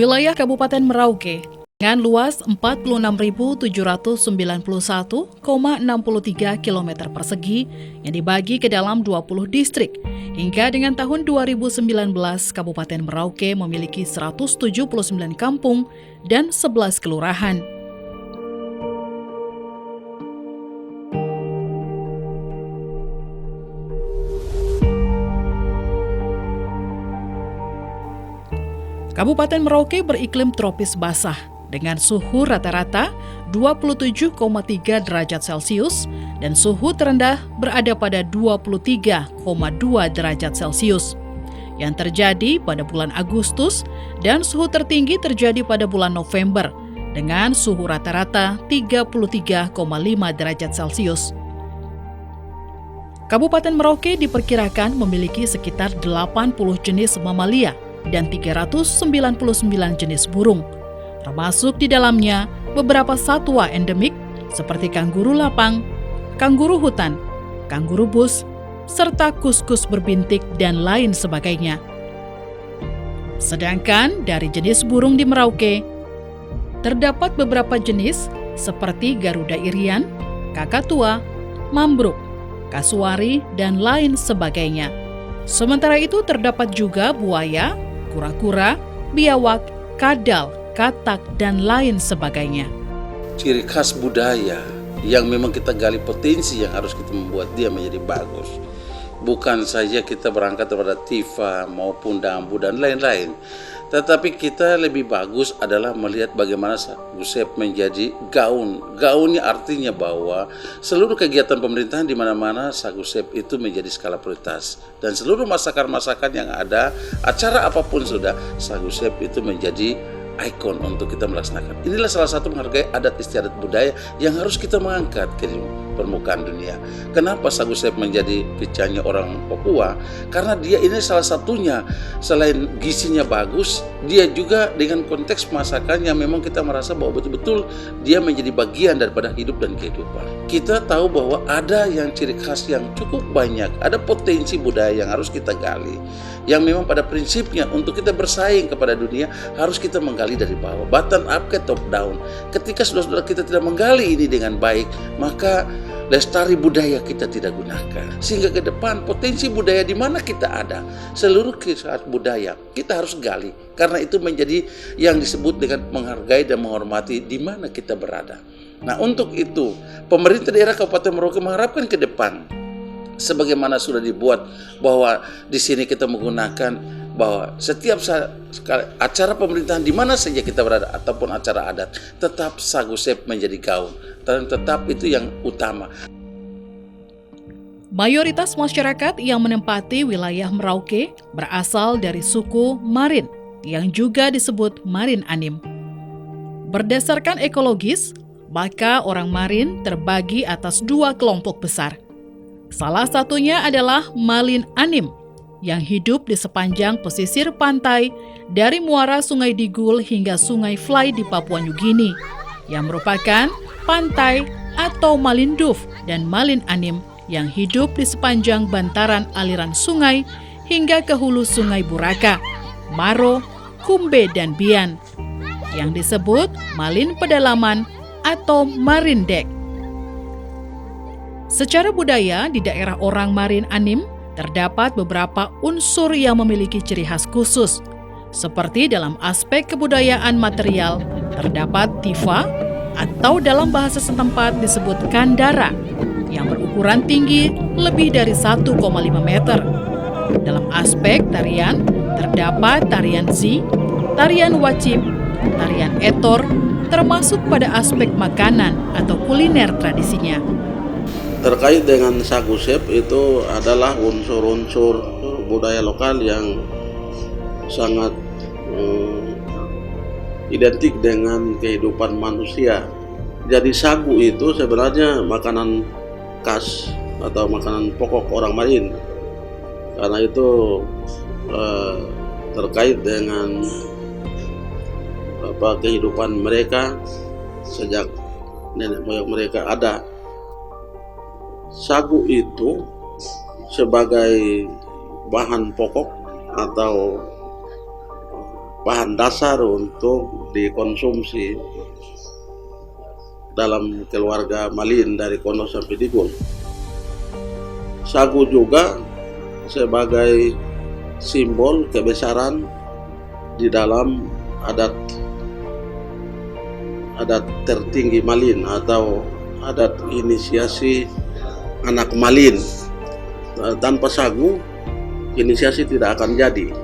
Wilayah Kabupaten Merauke dengan luas 46.791,63 km persegi yang dibagi ke dalam 20 distrik. Hingga dengan tahun 2019, Kabupaten Merauke memiliki 179 kampung dan 11 kelurahan. Kabupaten Merauke beriklim tropis basah dengan suhu rata-rata 27,3 derajat Celcius dan suhu terendah berada pada 23,2 derajat Celcius yang terjadi pada bulan Agustus, dan suhu tertinggi terjadi pada bulan November dengan suhu rata-rata 33,5 derajat Celcius. Kabupaten Merauke diperkirakan memiliki sekitar 80 jenis mamalia dan 399 jenis burung, termasuk di dalamnya beberapa satwa endemik seperti kanguru lapang, kanguru hutan, kanguru bus, serta kuskus berbintik dan lain sebagainya. Sedangkan dari jenis burung di Merauke, terdapat beberapa jenis seperti garuda irian, kakatua, mambruk, kasuari, dan lain sebagainya. Sementara itu terdapat juga buaya, kura-kura, biawak, kadal, katak, dan lain sebagainya. Ciri khas budaya yang memang kita gali potensi yang harus kita membuat dia menjadi bagus. Bukan saja kita berangkat daripada tifa maupun dambu dan lain-lain, tetapi kita lebih bagus adalah melihat bagaimana Gusep menjadi gaun. Gaunnya artinya bahwa seluruh kegiatan pemerintahan di mana-mana Sagusep itu menjadi skala prioritas, dan seluruh masakan-masakan yang ada, acara apapun sudah, Sagusep itu menjadi ikon untuk kita melaksanakan. Inilah salah satu menghargai adat istiadat budaya yang harus kita mengangkat ke permukaan dunia. Kenapa Sagusep menjadi pecahnya orang Papua? Karena dia ini salah satunya, selain gizinya bagus, dia juga dengan konteks masakan yang memang kita merasa bahwa betul-betul dia menjadi bagian daripada hidup dan kehidupan. Kita tahu bahwa ada yang ciri khas yang cukup banyak, ada potensi budaya yang harus kita gali, yang memang pada prinsipnya untuk kita bersaing kepada dunia harus kita menggali dari bawah, bottom up ke top down. Ketika saudara-saudara kita tidak menggali ini dengan baik, maka lestari budaya kita tidak gunakan. Sehingga ke depan potensi budaya di mana kita ada, seluruh kisah budaya kita harus gali, karena itu menjadi yang disebut dengan menghargai dan menghormati di mana kita berada. Nah, untuk itu pemerintah daerah Kabupaten Merauke mengharapkan ke depan, sebagaimana sudah dibuat bahwa di sini kita menggunakan bahwa setiap acara pemerintahan di mana saja kita berada ataupun acara adat, tetap Sagusep menjadi gaun, dan tetap itu yang utama. Mayoritas masyarakat yang menempati wilayah Merauke berasal dari suku Marin yang juga disebut Marin Anim. Berdasarkan ekologis, maka orang Marin terbagi atas dua kelompok besar. Salah satunya adalah Malin Anim yang hidup di sepanjang pesisir pantai dari muara Sungai Digul hingga Sungai Fly di Papua Nugini, yang merupakan pantai atau Malinduf, dan Malin Anim yang hidup di sepanjang bantaran aliran sungai hingga ke hulu Sungai Buraka, Maro, Kumbe, dan Bian, yang disebut Malin Pedalaman atau Marindek. Secara budaya, di daerah orang Marin Anim terdapat beberapa unsur yang memiliki ciri khas khusus. Seperti dalam aspek kebudayaan material, terdapat tifa atau dalam bahasa setempat disebut kandara yang berukuran tinggi lebih dari 1,5 meter. Dalam aspek tarian, terdapat tarian zi, tarian wajib, tarian etor, termasuk pada aspek makanan atau kuliner tradisinya. Terkait dengan Sagusep itu adalah unsur-unsur budaya lokal yang sangat identik dengan kehidupan manusia. Jadi sagu itu sebenarnya makanan khas atau makanan pokok orang Marin. Karena itu terkait dengan kehidupan mereka sejak nenek moyang mereka ada. Sagu itu sebagai bahan pokok atau bahan dasar untuk dikonsumsi dalam keluarga Malin dari Kono sampai Digul. Sagu juga sebagai simbol kebesaran di dalam adat tertinggi Malin atau adat inisiasi anak Malin. Tanpa sagu inisiasi tidak akan jadi,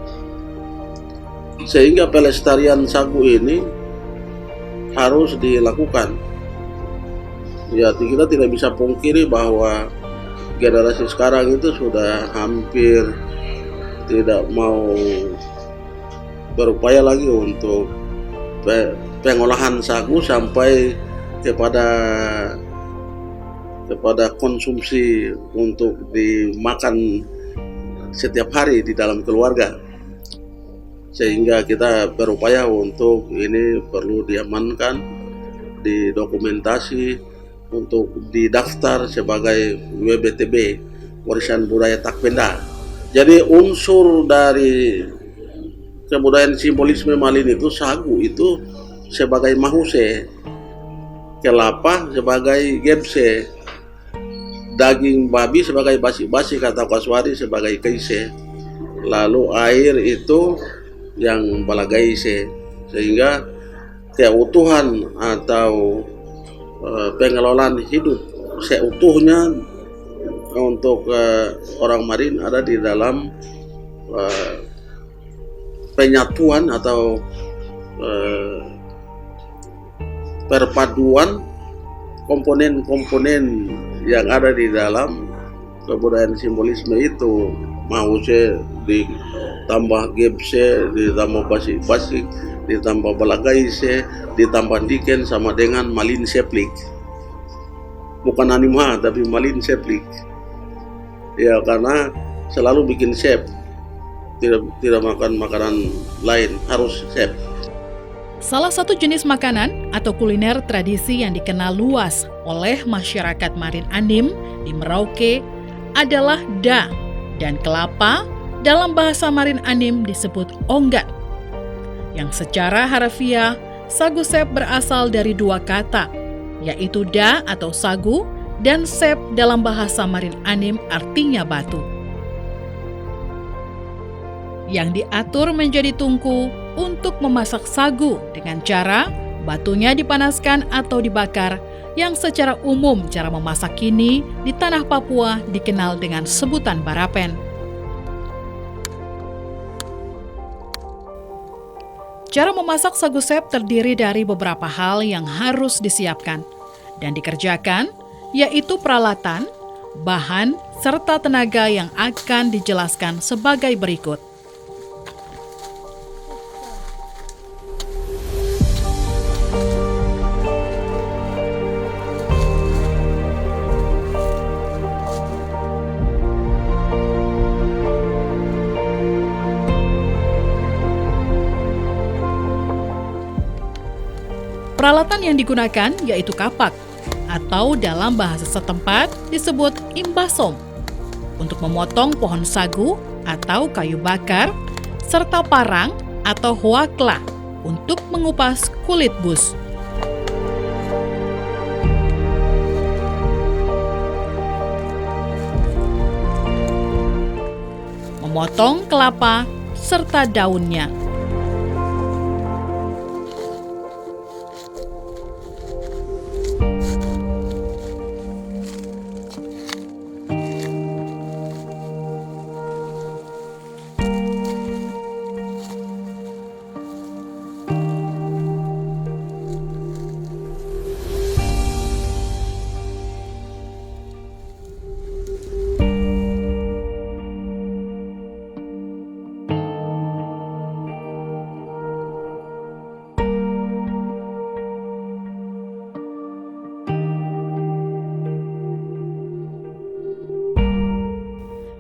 sehingga pelestarian sagu ini harus dilakukan. Ya, kita tidak bisa pungkiri bahwa generasi sekarang itu sudah hampir tidak mau berupaya lagi untuk pengolahan sagu sampai kepada konsumsi untuk dimakan setiap hari di dalam keluarga, sehingga kita berupaya untuk ini perlu diamankan, didokumentasi, untuk didaftar sebagai WBTB, warisan budaya Takpenda. Jadi unsur dari kebudayaan simbolisme Malin itu sagu itu sebagai mahuse, kelapa sebagai gemse, daging babi sebagai basi-basi kata Kaswari sebagai keise, lalu air itu yang balagaise, sehingga keutuhan atau pengelolaan hidup seutuhnya untuk orang Malin ada di dalam penyatuan atau perpaduan komponen-komponen yang ada di dalam kebudayaan simbolisme itu. Mahuse ditambah gebse, ditambah basi-basi, ditambah balagaise, ditambah diken sama dengan Malin seplik. Bukan anima tapi Malin seplik. Ya, karena selalu bikin sep. Tidak makan makanan lain, harus sep. Salah satu jenis makanan atau kuliner tradisi yang dikenal luas oleh masyarakat Marin Anim di Merauke adalah da, dan kelapa dalam bahasa Marin Anim disebut onggat. Yang secara harafiah, sagu sep berasal dari dua kata, yaitu da atau sagu dan sep dalam bahasa Marin Anim artinya batu. Yang diatur menjadi tungku untuk memasak sagu dengan cara batunya dipanaskan atau dibakar, yang secara umum cara memasak kini di tanah Papua dikenal dengan sebutan barapen. Cara memasak sagu sep terdiri dari beberapa hal yang harus disiapkan dan dikerjakan, yaitu peralatan, bahan, serta tenaga yang akan dijelaskan sebagai berikut. Peralatan yang digunakan yaitu kapak, atau dalam bahasa setempat disebut imbasom, untuk memotong pohon sagu atau kayu bakar, serta parang atau hoakla untuk mengupas kulit bus. Memotong kelapa serta daunnya.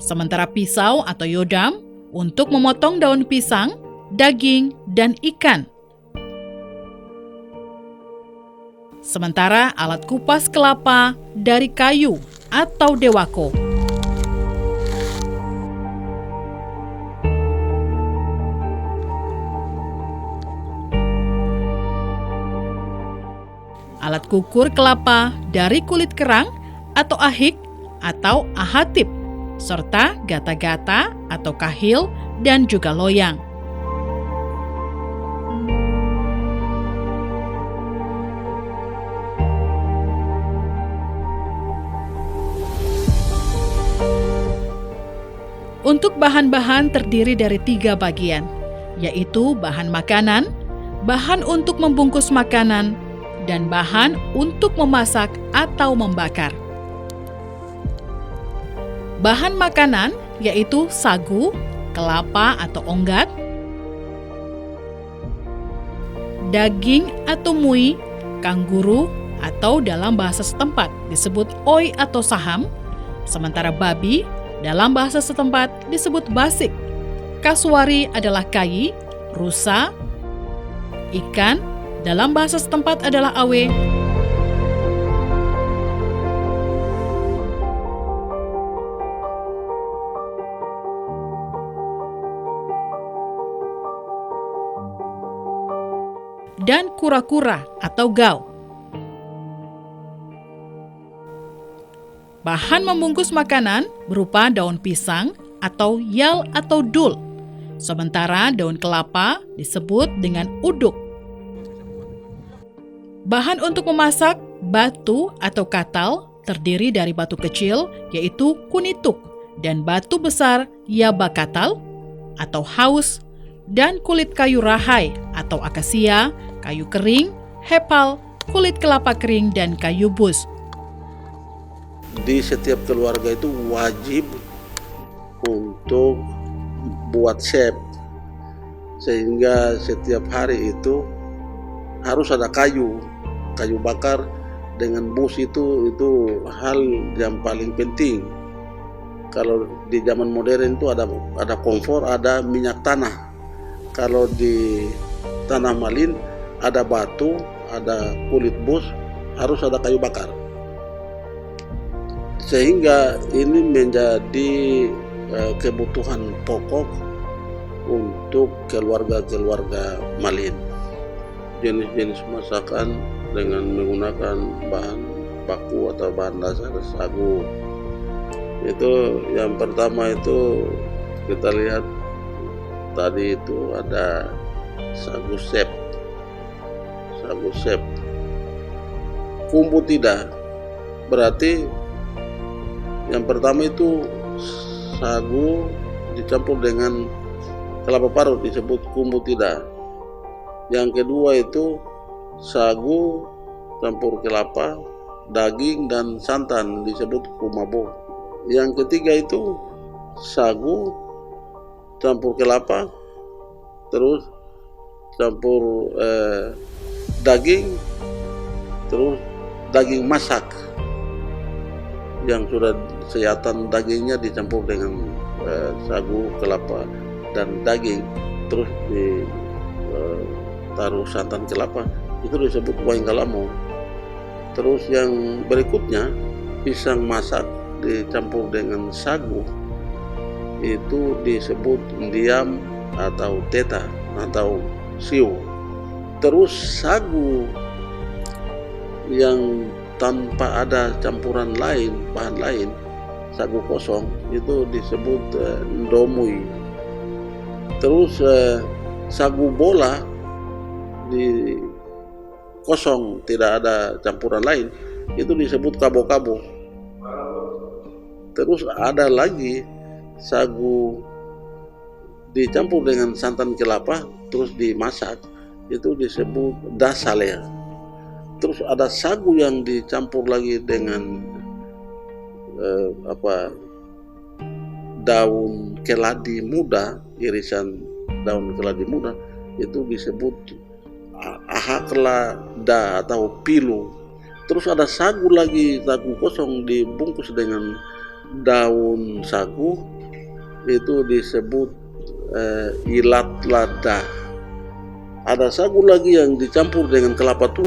Sementara pisau atau yodam untuk memotong daun pisang, daging, dan ikan. Sementara alat kupas kelapa dari kayu atau dewako. kukur kelapa dari kulit kerang atau ahik atau ahatip, serta gata-gata atau kahil dan juga loyang. Untuk bahan-bahan terdiri dari 3 bagian, yaitu bahan makanan, bahan untuk membungkus makanan, dan bahan untuk memasak atau membakar. Bahan makanan yaitu sagu, kelapa atau onggat, daging atau mui, kangguru atau dalam bahasa setempat disebut oi atau saham, sementara babi dalam bahasa setempat disebut basik. Kasuari adalah kai, rusa, ikan dalam bahasa setempat adalah awe, dan kura-kura atau gau. Bahan membungkus makanan berupa daun pisang atau yal atau dul, sementara daun kelapa disebut dengan uduk. Bahan untuk memasak batu atau katal terdiri dari batu kecil yaitu kunituk dan batu besar yaba katal atau haus, dan kulit kayu rahai atau akasia, kayu kering, hepal, kulit kelapa kering, dan kayu bus. Di setiap keluarga itu wajib untuk buat chef, sehingga setiap hari itu harus ada kayu bakar dengan bus. Itu hal yang paling penting. Kalau di zaman modern itu ada kompor, ada minyak tanah. Kalau di tanah Malin ada batu, ada kulit bus, harus ada kayu bakar. Sehingga ini menjadi kebutuhan pokok untuk keluarga-keluarga Malin. Jenis-jenis masakan dengan menggunakan bahan baku atau bahan dasar sagu. Itu yang pertama itu kita lihat tadi itu ada sagu sep. Kumbu tidak. Berarti yang pertama itu sagu dicampur dengan kelapa parut disebut kumbu tidak. Yang kedua itu sagu campur kelapa, daging dan santan disebut kumabo. Yang ketiga itu sagu campur kelapa, terus campur daging, terus daging masak yang sudah seyatan dagingnya dicampur dengan sagu, kelapa, dan daging, terus ditaruh santan kelapa, itu disebut waing kalamo. Terus yang berikutnya pisang masak dicampur dengan sagu, itu disebut diam atau teta atau siu. Terus sagu yang tanpa ada campuran lain, bahan lain, sagu kosong, itu disebut ndomui. Terus sagu bola di kosong, tidak ada campuran lain, itu disebut kabo-kabo. Terus ada lagi sagu dicampur dengan santan kelapa terus dimasak, itu disebut dasaler. Terus ada sagu yang dicampur lagi dengan daun keladi muda, irisan daun keladi muda, itu disebut ahakla da atau pilu. Terus ada sagu lagi, sagu kosong dibungkus dengan daun sagu, itu disebut ilat lada. Ada sagu lagi yang dicampur dengan kelapa tua